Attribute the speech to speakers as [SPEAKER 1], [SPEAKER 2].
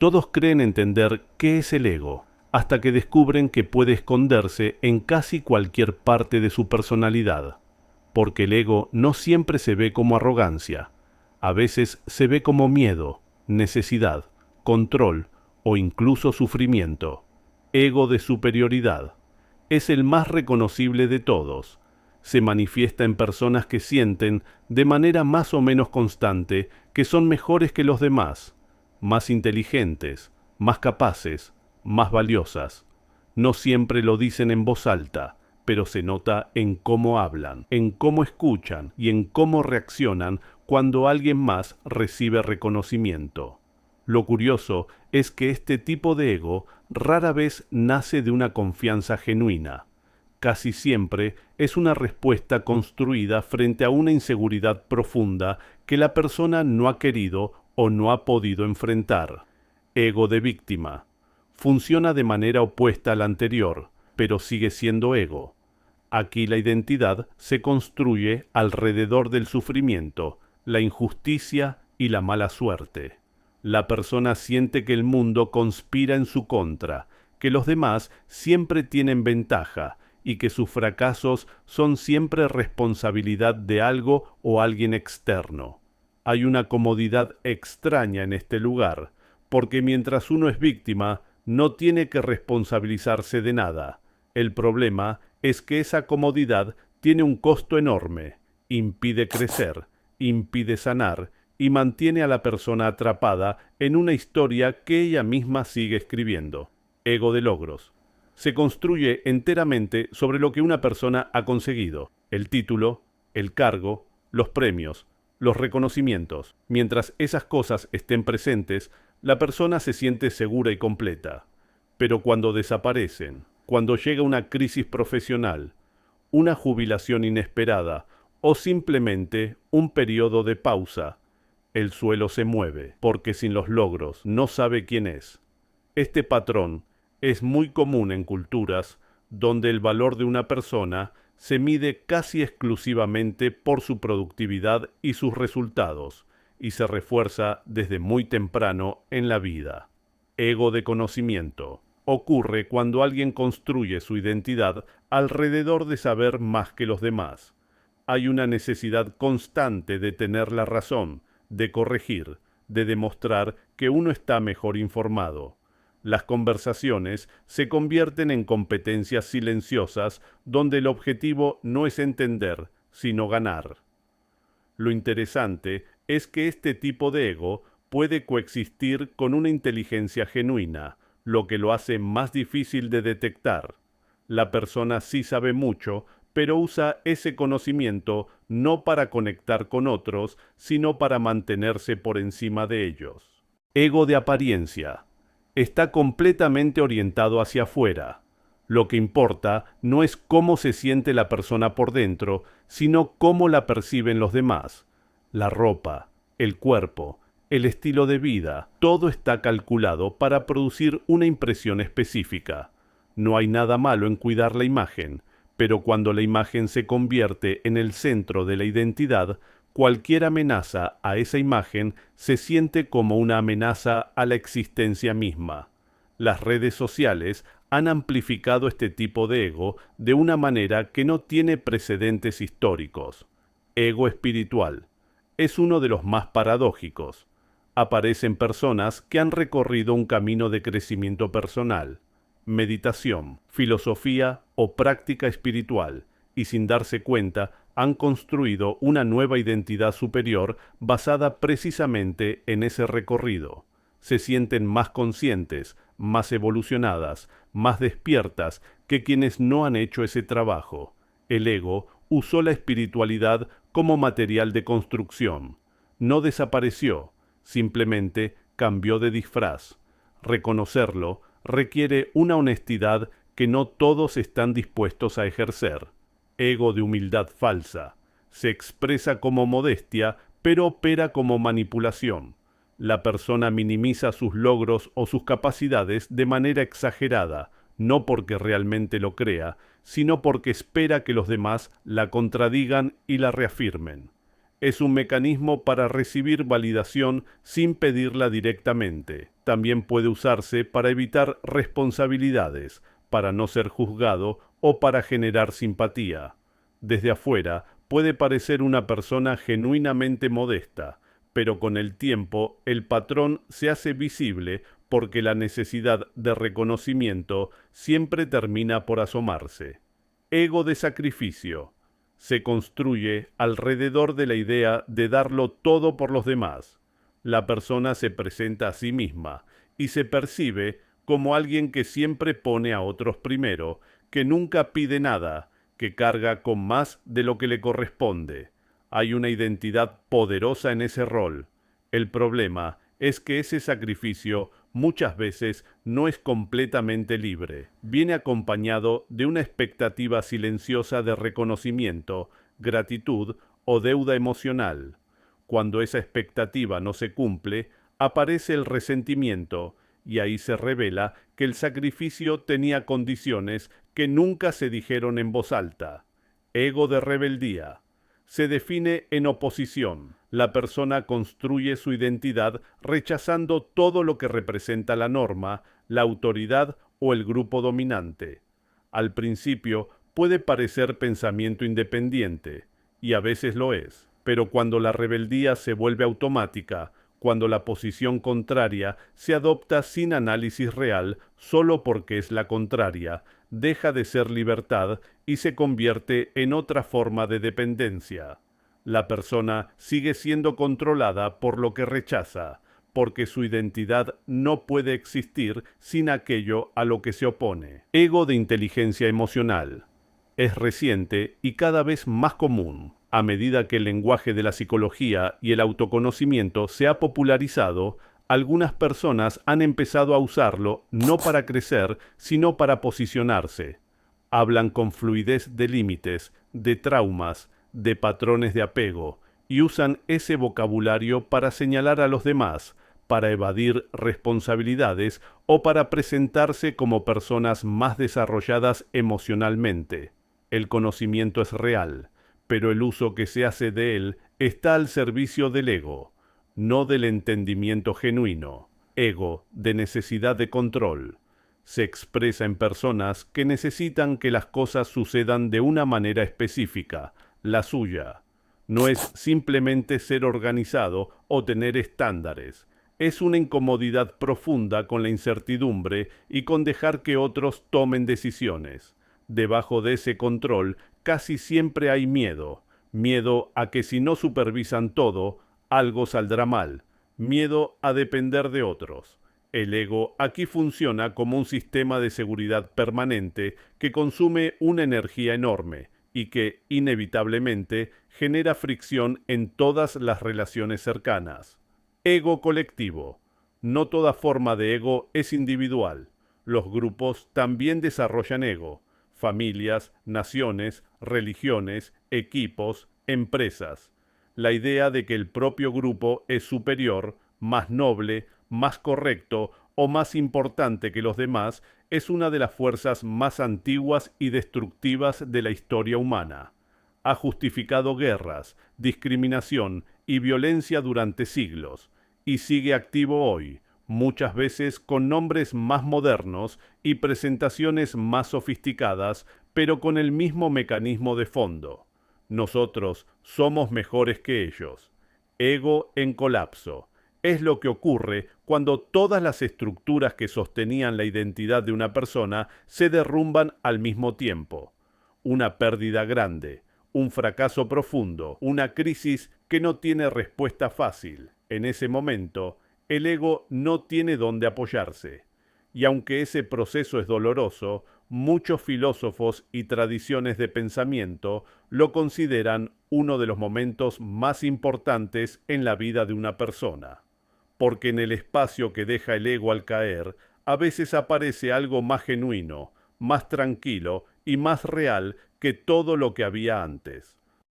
[SPEAKER 1] Todos creen entender qué es el ego, hasta que descubren que puede esconderse en casi cualquier parte de su personalidad, porque el ego no siempre se ve como arrogancia, a veces se ve como miedo, necesidad, control o incluso sufrimiento. Ego de superioridad. Es el más reconocible de todos. Se manifiesta en personas que sienten, de manera más o menos constante, que son mejores que los demás, más inteligentes, más capaces, más valiosas. No siempre lo dicen en voz alta, pero se nota en cómo hablan, en cómo escuchan y en cómo reaccionan cuando alguien más recibe reconocimiento. Lo curioso es que este tipo de ego rara vez nace de una confianza genuina. Casi siempre es una respuesta construida frente a una inseguridad profunda que la persona no ha querido o no ha podido enfrentar. Ego de víctima. Funciona de manera opuesta al anterior, pero sigue siendo ego. Aquí la identidad se construye alrededor del sufrimiento, la injusticia y la mala suerte. La persona siente que el mundo conspira en su contra, que los demás siempre tienen ventaja y que sus fracasos son siempre responsabilidad de algo o alguien externo. Hay una comodidad extraña en este lugar, porque mientras uno es víctima, no tiene que responsabilizarse de nada. El problema es que esa comodidad tiene un costo enorme, impide crecer, impide sanar y mantiene a la persona atrapada en una historia que ella misma sigue escribiendo. Ego de logros. Se construye enteramente sobre lo que una persona ha conseguido: el título, el cargo, los premios, los reconocimientos. Mientras esas cosas estén presentes, la persona se siente segura y completa. Pero cuando desaparecen, cuando llega una crisis profesional, una jubilación inesperada o simplemente un periodo de pausa, el suelo se mueve, porque sin los logros no sabe quién es. Este patrón es muy común en culturas donde el valor de una persona se mide casi exclusivamente por su productividad y sus resultados, y se refuerza desde muy temprano en la vida. Ego de conocimiento. Ocurre cuando alguien construye su identidad alrededor de saber más que los demás. Hay una necesidad constante de tener la razón, de corregir, de demostrar que uno está mejor informado. Las conversaciones se convierten en competencias silenciosas donde el objetivo no es entender, sino ganar. Lo interesante es que este tipo de ego puede coexistir con una inteligencia genuina, lo que lo hace más difícil de detectar. La persona sí sabe mucho, pero usa ese conocimiento no para conectar con otros, sino para mantenerse por encima de ellos. Ego de apariencia. Está completamente orientado hacia afuera. Lo que importa no es cómo se siente la persona por dentro, sino cómo la perciben los demás. La ropa, el cuerpo, el estilo de vida, todo está calculado para producir una impresión específica. No hay nada malo en cuidar la imagen, pero cuando la imagen se convierte en el centro de la identidad, cualquier amenaza a esa imagen se siente como una amenaza a la existencia misma. Las redes sociales han amplificado este tipo de ego de una manera que no tiene precedentes históricos. Ego espiritual. Es uno de los más paradójicos. Aparecen personas que han recorrido un camino de crecimiento personal, meditación, filosofía o práctica espiritual, y sin darse cuenta han construido una nueva identidad superior basada precisamente en ese recorrido. Se sienten más conscientes, más evolucionadas, más despiertas que quienes no han hecho ese trabajo. El ego usó la espiritualidad como material de construcción. No desapareció, simplemente cambió de disfraz. Reconocerlo requiere una honestidad que no todos están dispuestos a ejercer. Ego de humildad falsa. Se expresa como modestia, pero opera como manipulación. La persona minimiza sus logros o sus capacidades de manera exagerada, no porque realmente lo crea, sino porque espera que los demás la contradigan y la reafirmen. Es un mecanismo para recibir validación sin pedirla directamente. también puede usarse para evitar responsabilidades, para no ser juzgado o para generar simpatía. Desde afuera puede parecer una persona genuinamente modesta, pero con el tiempo el patrón se hace visible porque la necesidad de reconocimiento siempre termina por asomarse. Ego de sacrificio. Se construye alrededor de la idea de darlo todo por los demás. La persona se presenta a sí misma y se percibe como alguien que siempre pone a otros primero, que nunca pide nada, que carga con más de lo que le corresponde. Hay una identidad poderosa en ese rol. El problema es que ese sacrificio muchas veces no es completamente libre. Viene acompañado de una expectativa silenciosa de reconocimiento, gratitud o deuda emocional. Cuando esa expectativa no se cumple, aparece el resentimiento, y ahí se revela que el sacrificio tenía condiciones que nunca se dijeron en voz alta. Ego de rebeldía. Se define en oposición. La persona construye su identidad rechazando todo lo que representa la norma, la autoridad o el grupo dominante. Al principio puede parecer pensamiento independiente, y a veces lo es, pero cuando la rebeldía se vuelve automática, cuando la posición contraria se adopta sin análisis real solo porque es la contraria, deja de ser libertad y se convierte en otra forma de dependencia. La persona sigue siendo controlada por lo que rechaza, porque su identidad no puede existir sin aquello a lo que se opone. Ego de inteligencia emocional. Es reciente y cada vez más común. A medida que el lenguaje de la psicología y el autoconocimiento se ha popularizado, algunas personas han empezado a usarlo no para crecer, sino para posicionarse. Hablan con fluidez de límites, de traumas, de patrones de apego, y usan ese vocabulario para señalar a los demás, para evadir responsabilidades o para presentarse como personas más desarrolladas emocionalmente. El conocimiento es real, pero el uso que se hace de él está al servicio del ego, no del entendimiento genuino. Ego de necesidad de control. Se expresa en personas que necesitan que las cosas sucedan de una manera específica, la suya. No es simplemente ser organizado o tener estándares. Es una incomodidad profunda con la incertidumbre y con dejar que otros tomen decisiones. Debajo de ese control casi siempre hay miedo. Miedo a que si no supervisan todo, algo saldrá mal. Miedo a depender de otros. El ego aquí funciona como un sistema de seguridad permanente que consume una energía enorme y que, inevitablemente, genera fricción en todas las relaciones cercanas. Ego colectivo. No toda forma de ego es individual. Los grupos también desarrollan ego. Familias, naciones, religiones, equipos, empresas. La idea de que el propio grupo es superior, más noble, más correcto o más importante que los demás es una de las fuerzas más antiguas y destructivas de la historia humana. Ha justificado guerras, discriminación y violencia durante siglos, y sigue activo hoy, muchas veces con nombres más modernos y presentaciones más sofisticadas, pero con el mismo mecanismo de fondo. Nosotros somos mejores que ellos. Ego en colapso. Es lo que ocurre cuando todas las estructuras que sostenían la identidad de una persona se derrumban al mismo tiempo. Una pérdida grande, un fracaso profundo, una crisis que no tiene respuesta fácil. En ese momento, el ego no tiene dónde apoyarse. Y aunque ese proceso es doloroso, muchos filósofos y tradiciones de pensamiento lo consideran uno de los momentos más importantes en la vida de una persona. Porque en el espacio que deja el ego al caer, a veces aparece algo más genuino, más tranquilo y más real que todo lo que había antes.